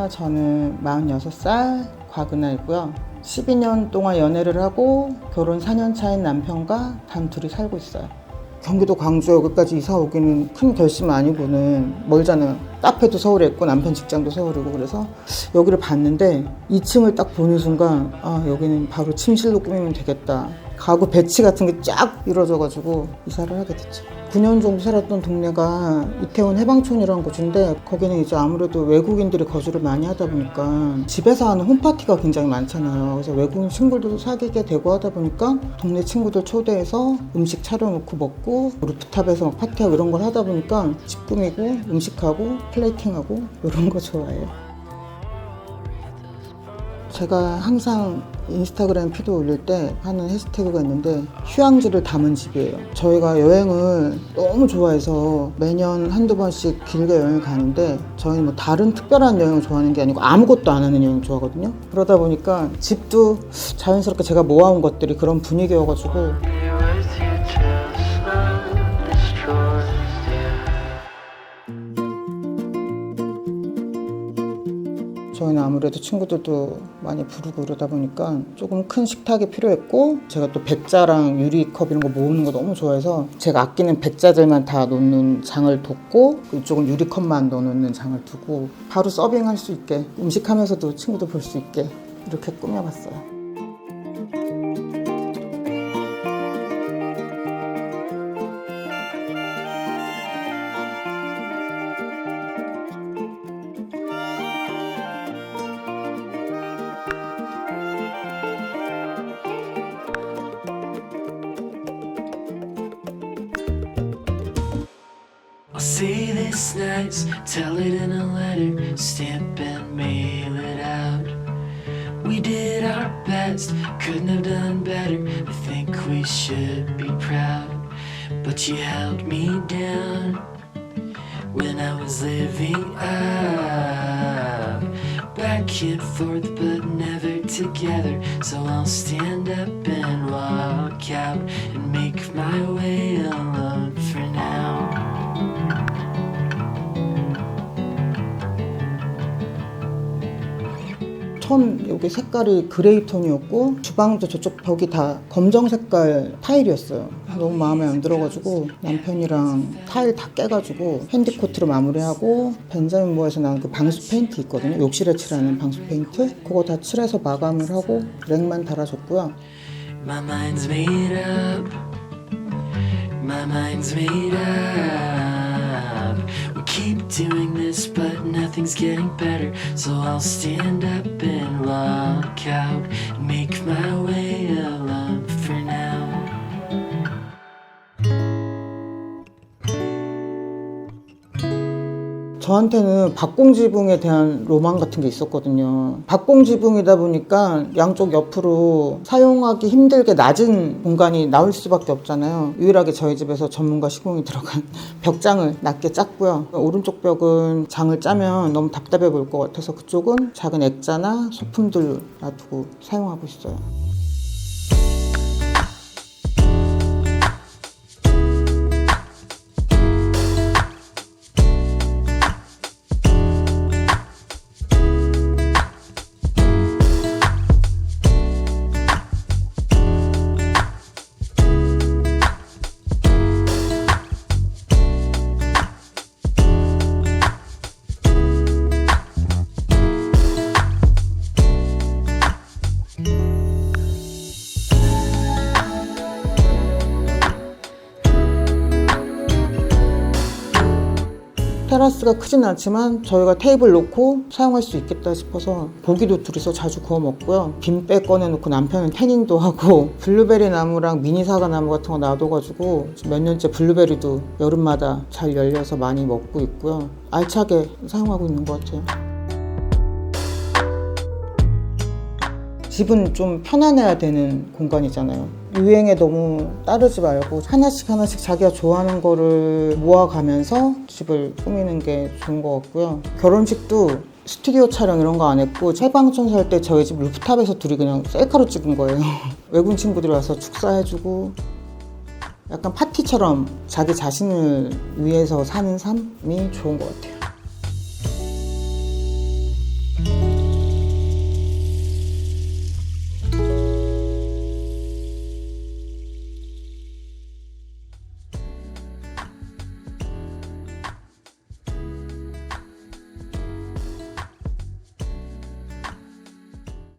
저는 46살 곽은하이고요. 12년 동안 연애를 하고 결혼 4년 차인 남편과 단 둘이 살고 있어요. 경기도 광주 여기까지 이사 오기는 큰 결심 아니고는 멀잖아요. 카페도 서울에 있고 남편 직장도 서울이고 그래서 여기를 봤는데 2층을 딱 보는 순간 여기는 바로 침실로 꾸미면 되겠다. 가구 배치 같은 게 쫙 이루어져가지고 이사를 하게 됐죠. 9년 정도 살았던 동네가 이태원 해방촌이라는 곳인데 거기는 이제 아무래도 외국인들이 거주를 많이 하다 보니까 집에서 하는 홈파티가 굉장히 많잖아요. 그래서 외국인 친구들도 사귀게 되고 하다 보니까 동네 친구들 초대해서 음식 차려놓고 먹고 루프탑에서 막 파티하고 이런 걸 하다 보니까 집 꾸미고 음식하고 플레이팅하고 이런 거 좋아해요. 제가 항상 인스타그램 피드 올릴 때 하는 해시태그가 있는데 휴양지를 담은 집이에요. 저희가 여행을 너무 좋아해서 매년 한두 번씩 길게 여행을 가는데 저희는 뭐 다른 특별한 여행을 좋아하는 게 아니고 아무것도 안 하는 여행을 좋아하거든요. 그러다 보니까 집도 자연스럽게 제가 모아온 것들이 그런 분위기여가지고 저희는 아무래도 친구들도 많이 부르고 그러다 보니까 조금 큰 식탁이 필요했고 제가 또 백자랑 유리컵 이런 거 모으는 거 너무 좋아해서 제가 아끼는 백자들만 다 놓는 장을 뒀고 이쪽은 유리컵만 넣어놓는 장을 두고 바로 서빙할 수 있게 음식하면서도 친구들 볼 수 있게 이렇게 꾸며봤어요. I'll say this nice, tell it in a letter, stamp and mail it out. We did our best, couldn't have done better. I think we should be proud. But you held me down when I was living up. Back and forth, but never together. So I'll stand up and walk out and make my way alone for now. 처음 여기 색깔이 그레이 톤이었고 주방도 저쪽 벽이 다 검정 색깔 타일이었어요. 너무 마음에 안 들어가지고 남편이랑 타일 다 깨가지고 핸디코트로 마무리하고 벤자민 모어에서 나온 그 방수 페인트 있거든요. 욕실에 칠하는 방수 페인트 그거 다 칠해서 마감을 하고 렉만 달아줬고요. My mind's made up. My mind's made up. We keep doing this, but nothing's getting better. So I'll stand up and walk out and make my way alone for now. 저한테는 박공지붕에 대한 로망 같은 게 있었거든요. 박공지붕이다 보니까 양쪽 옆으로 사용하기 힘들게 낮은 공간이 나올 수밖에 없잖아요. 유일하게 저희 집에서 전문가 시공이 들어간 벽장을 낮게 짰고요. 오른쪽 벽은 장을 짜면 너무 답답해 보일 것 같아서 그쪽은 작은 액자나 소품들 놔두고 사용하고 있어요. 테라스가 크진 않지만 저희가 테이블 놓고 사용할 수 있겠다 싶어서 고기도 둘이서 자주 구워 먹고요. 빈배 꺼내놓고 남편은 태닝도 하고 블루베리 나무랑 미니 사과 나무 같은 거 놔둬가지고 몇 년째 블루베리도 여름마다 잘 열려서 많이 먹고 있고요. 알차게 사용하고 있는 것 같아요. 집은 좀 편안해야 되는 공간이잖아요. 유행에 너무 따르지 말고 하나씩 자기가 좋아하는 거를 모아가면서 집을 꾸미는 게 좋은 것 같고요. 결혼식도 스튜디오 촬영 이런 거 안 했고 해방촌 살 때 저희 집 루프탑에서 둘이 그냥 셀카로 찍은 거예요. 외국인 친구들이 와서 축사해주고 약간 파티처럼 자기 자신을 위해서 사는 삶이 좋은 것 같아요.